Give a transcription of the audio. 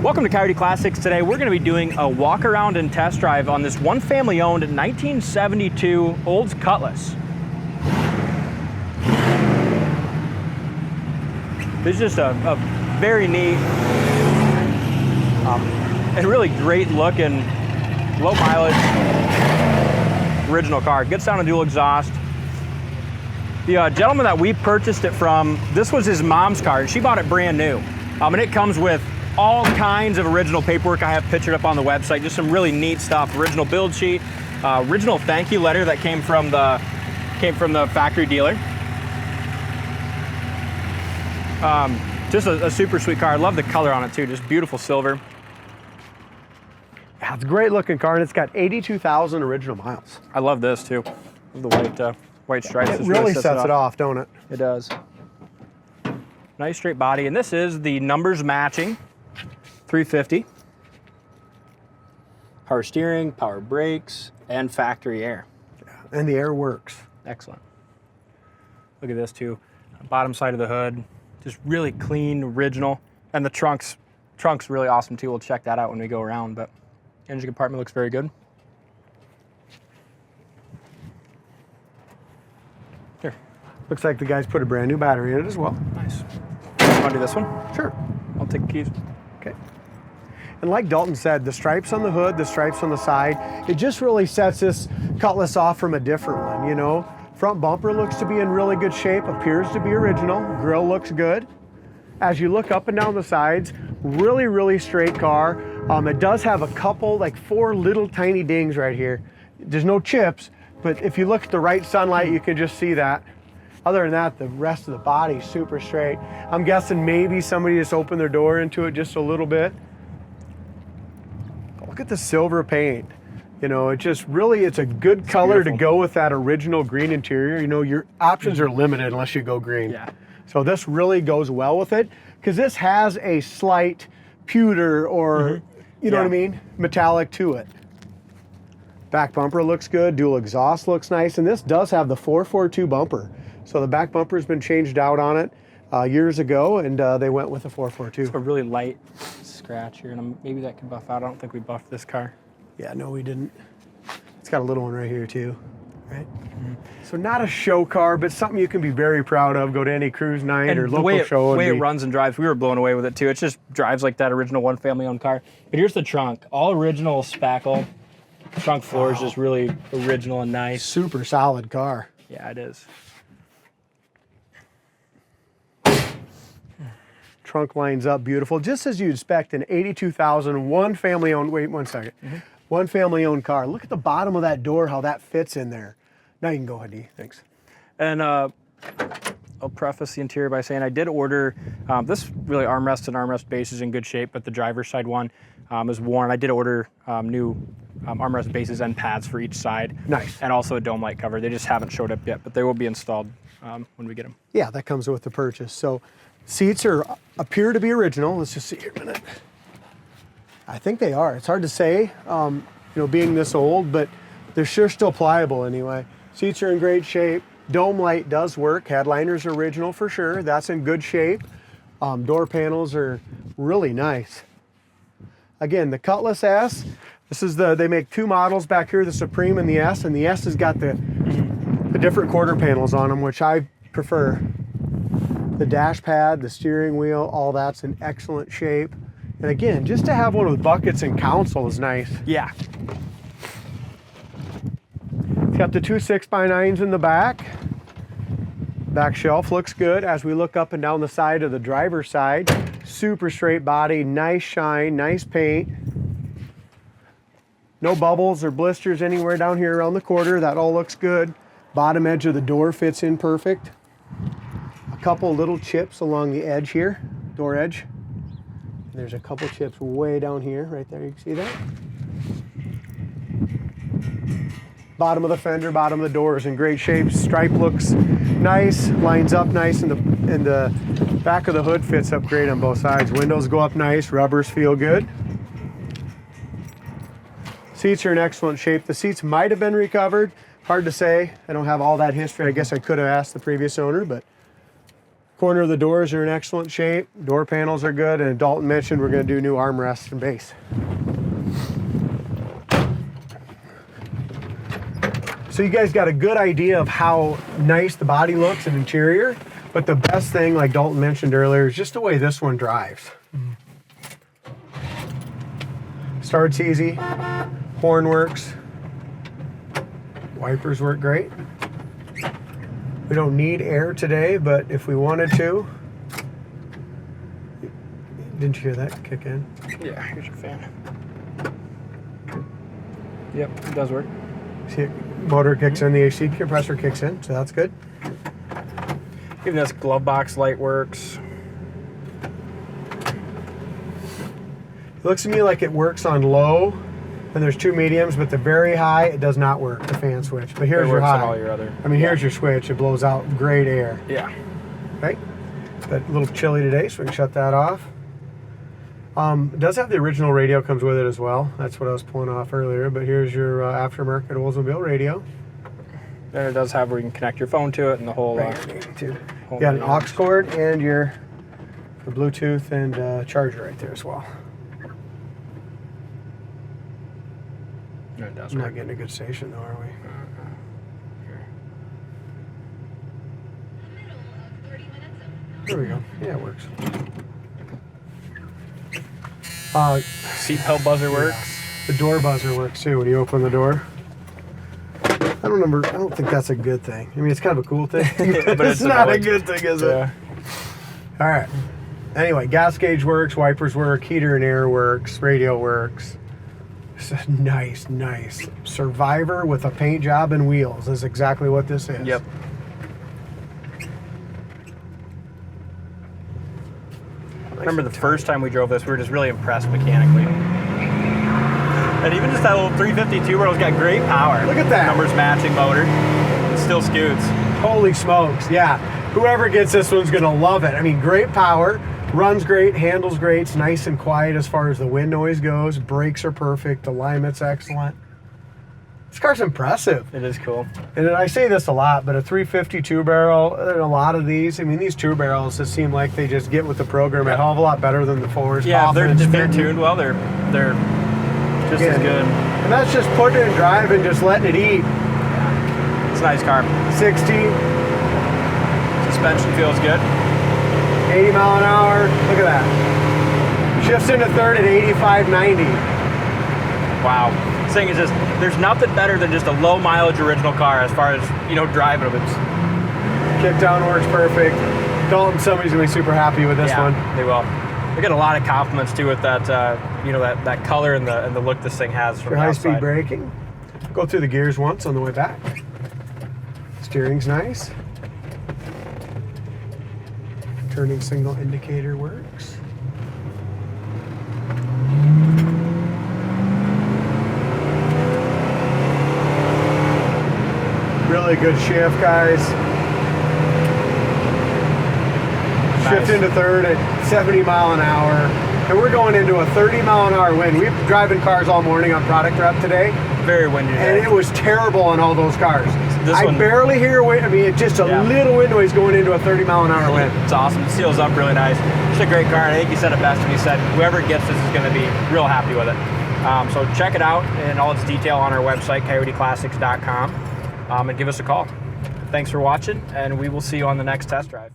Welcome to Coyote Classics. Today we're going to be doing a walk around and test drive on this one family owned 1972 Olds Cutlass. This is just a very neat and really great looking, low mileage, original car. Good sound and dual exhaust. The gentleman that we purchased it from, this was his mom's car and she bought it brand new. And it comes with all kinds of original paperwork I have pictured up on the website, just some really neat stuff. Original build sheet, original thank you letter that came from the factory dealer. Just a super sweet car. I love the color on it too, just beautiful silver. Yeah, it's a great looking car and it's got 82,000 original miles. I love this too. The white stripes. It really sets it off, don't it? It does. Nice straight body, and this is the numbers matching 350. Power steering, power brakes, and factory air. Yeah, and the air works. Excellent. Look at this too. Bottom side of the hood, just really clean, original. And the trunk's really awesome too. We'll check that out when we go around, but engine compartment looks very good. Here. Looks like the guys put a brand new battery in it as well. Nice. Want to do this one? Sure. I'll take the keys. Okay. And like Dalton said, the stripes on the hood, the stripes on the side, it just really sets this Cutlass off from a different one, you know? Front bumper looks to be in really good shape, appears to be original. Grille looks good. As you look up and down the sides, really, really straight car. It does have a couple, like 4 little tiny dings right here. There's no chips, but if you look at the right sunlight, you can just see that. Other than that, the rest of the body's super straight. I'm guessing maybe somebody just opened their door into it just a little bit. Look at the silver paint. You know, it just really, it's a good color to go with that original green interior. You know, your options are limited unless you go green. Yeah. So this really goes well with it because this has a slight pewter or, you know what I mean, metallic to it. Back bumper looks good, dual exhaust looks nice, and this does have the 442 bumper. So the back bumper's been changed out on it years ago, and they went with the 442. It's a really light scratch here, and maybe that can buff out. I don't think we buffed this car. Yeah, no, we didn't. It's got a little one right here too, right? So not a show car, but something you can be very proud of. Go to any cruise night or local show. The way it runs and drives, we were blown away with it too. It just drives like that original one family-owned car. But here's the trunk, all original spackle. The trunk floor is just really original and nice. Super solid car. Yeah, it is. Trunk lines up beautiful, just as you'd expect an 82,000 one family-owned. Wait 1 second. One family-owned car. Look at the bottom of that door, how that fits in there. Now you can go ahead, D. Thanks. And I'll preface the interior by saying I did order this really armrest and armrest base is in good shape, but the driver's side one is worn. I did order new armrest bases and pads for each side. Nice. And also a dome light cover. They just haven't showed up yet, but they will be installed when we get them. Yeah, that comes with the purchase. So seats appear to be original. Let's just see here a minute. I think they are. It's hard to say, you know, being this old, but they're sure still pliable anyway. Seats are in great shape. Dome light does work. Headliner's original for sure. That's in good shape. Door panels are really nice. Again, the Cutlass S. This is they make 2 models back here, the Supreme and the S has got the different quarter panels on them, which I prefer. The dash pad, the steering wheel, all that's in excellent shape. And again, just to have one with buckets and console is nice. Yeah. It's got the 2 6x9s in the back. Back shelf looks good. As we look up and down the side of the driver's side, super straight body, nice shine, nice paint. No bubbles or blisters anywhere down here around the quarter. That all looks good. Bottom edge of the door fits in perfect. A couple little chips along the edge here, door edge. There's a couple chips way down here, right there, you can see that. Bottom of the fender, bottom of the door is in great shape. Stripe looks nice, lines up nice, and the back of the hood fits up great on both sides. Windows go up nice, rubbers feel good. Seats are in excellent shape. The seats might have been recovered. Hard to say. I don't have all that history. I guess I could have asked the previous owner, but Corner of the doors are in excellent shape. Door panels are good. And Dalton mentioned we're going to do new armrests and base. So you guys got a good idea of how nice the body looks and interior. But the best thing, like Dalton mentioned earlier, is just the way this one drives. Starts easy. Horn works. Wipers work great. We don't need air today, but if we wanted to. Didn't you hear that kick in? Yeah, here's your fan. Yep, it does work. See, it, motor kicks in, the AC compressor kicks in, so that's good. Even this glove box light works. It looks to me like it works on low, and there's 2 mediums, but the very high, it does not work, the fan switch. But here's your high. On all your other. I mean, here's your switch. It blows out great air. Yeah. Right? But a little chilly today, so we can shut that off. It does have the original radio comes with it as well. That's what I was pulling off earlier. But here's your aftermarket Oldsmobile radio. And it does have where you can connect your phone to it and the whole. You got an aux cord and your Bluetooth and charger right there as well. It does I'm work. not getting a good station though, are we? There we go. Yeah, it works. Seatbelt buzzer works. The door buzzer works too when you open the door. I don't think that's a good thing. I mean, it's kind of a cool thing, but it's not a good thing, is it? All right. Anyway, gas gauge works, wipers work, heater and air works, radio works. It's a nice, nice Survivor with a paint job and wheels is exactly what this is. Yep. Remember the first time we drove this, we were just really impressed mechanically. And even just that little 352 where it's got great power. Look at that. Numbers matching motor. It still scoots. Holy smokes, yeah. Whoever gets this one's gonna love it. I mean, great power, runs great, handles great, it's nice and quiet as far as the wind noise goes, brakes are perfect, alignment's excellent. This car's impressive. It is cool. And I say this a lot, but a 352 barrel, and a lot of these, I mean, these 2 barrels just seem like they just get with the program a hell of a lot better than the 4s. Yeah, if they're tuned well, they're just as good. And that's just putting it in drive and just letting it eat. Yeah. It's a nice car. 60. Suspension feels good. 80 mile an hour. Look at that. Shifts into third at 85, 90. Wow. This thing is just, there's nothing better than just a low mileage original car as far as, driving them. Kick down works perfect. Dalton, somebody's going to be super happy with this one. They will. We get a lot of compliments too with that, that color and the look this thing has from for the high-speed outside. braking. Go through the gears once on the way back. Steering's nice. Turning signal indicator works. Really good shift, guys. Nice. Shift into third at 70 mile an hour. And we're going into a 30 mile an hour wind. We've been driving cars all morning on product rep today. Very windy today. And it was terrible on all those cars. I one- barely hear wind. I mean, it's just a little wind noise going into a 30 mile an hour wind. It's awesome. It seals up really nice. It's a great car. And I think you said it best when you said whoever gets this is going to be real happy with it. So check it out in all its detail on our website, coyoteclassics.com, and give us a call. Thanks for watching, and we will see you on the next test drive.